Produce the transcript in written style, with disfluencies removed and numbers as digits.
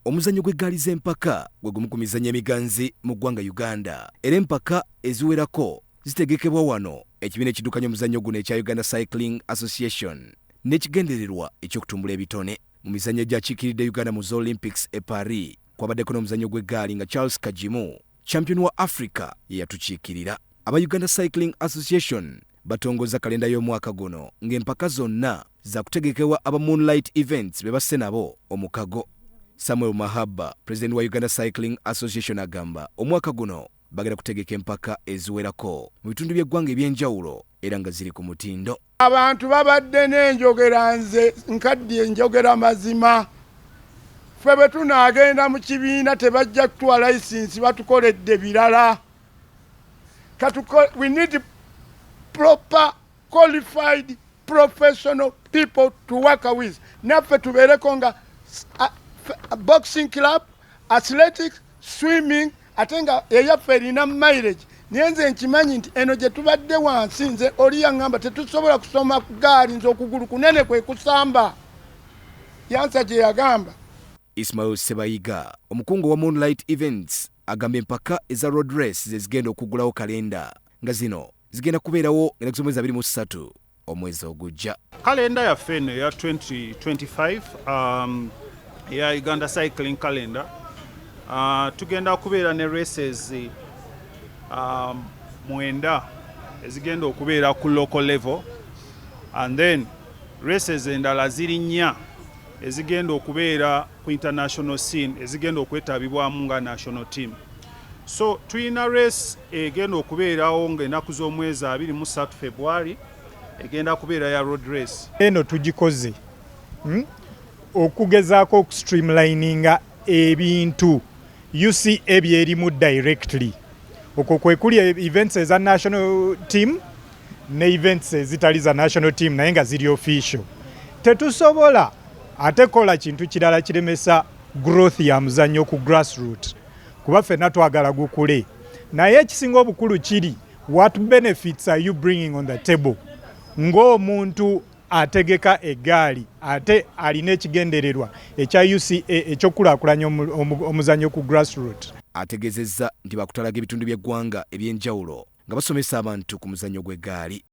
Omuzannyo gw'eggaali z'empaka gwe gumu ku mizannyo emiganzi mu ggwanga Uganda. Era empaka eziwerako zitegekebwa wano ekibiina ekiddukanya omuzannyo guno ekya Uganda Cycling Association n'ekigendererwa eky'okutumbula ebitone. Mu mizannyo egyakiikiridde Uganda mu Olympics e Paris kwabaddeko n'omuzannyo gw'eggaali nga Charles Kajimu, champion wa Africa, ye yatukiikirira. Aba Uganda Cycling Association batongoza kalenda y'omwaka guno ng'empaka zonna za kutegekebwa aba Moonlight Events be basse nabo omukago. Samuel Mahaba, president wa Uganda Cycling Association, agamba omwaka guno bagenda kutegeka empaka eziwerako mu bitundu by'eggwanga ebyenjawulo era nga ziri ku mutindo. Abantu babadde n'enjogera nze nkaddi enjogera mazima. Ffe bwe tunaagenda mu kibiina tebajja kutuwa license batukoledde birala. We need proper qualified professional people to work with. Naffe tubeereko nga boxing club, athletics, swimming, atenga eyaffe erina mileage. Nyenze nkimanyi nti eno gye tubadde wansi nze oli yaŋŋamba tetusobola kusoma ku gaali nze okugulu kunene kwe kusamba. Yansa gye yagamba. Ismail Sebayiga, omukungu wa Moonlight Events, agamba empaka eza road race ze zigenda okuggulawo kalenda nga zino zigenda kubeerawo ennaku z'omwezi 23 omwezi ogujja. Kalenda yaffe eno ya 2025 ya Uganda Cycling Calendar tugenda kubeera ne races mwenda ezigenda okubeera ku local level, and then races endala ziri 4 ezigenda okubeera ku international scene ezigenda okwetabibwamu nga national team. So tuyina race egenda okubeerawo ng'ennaku z'omwezi 23 February egenda kubeera ya road race. Eno tugikoze okugezaako okustreamlininga ebintu UCA byerimu directly. Okwo kwe kuli events eza national team ne events ezitali za national team naye nga ziri official. Tetusobola ate kola kintu kirala kiremesa growth ya muzannyo ku grassroots. Kuba ffenna twagala gukule. Naye ekisinga obukulu kiri what benefits are you bringing on the table? Ng'omuntu ategeka eggaali ate alina ekigendererwa ekya UCA ekyokulaakulanya omuzannyo ku grassroots. Ategeezezza nti bakutalaga ebitundu by'eggwanga ebyenjawulo nga basomesa abantu ku muzannyo gw'eggaali.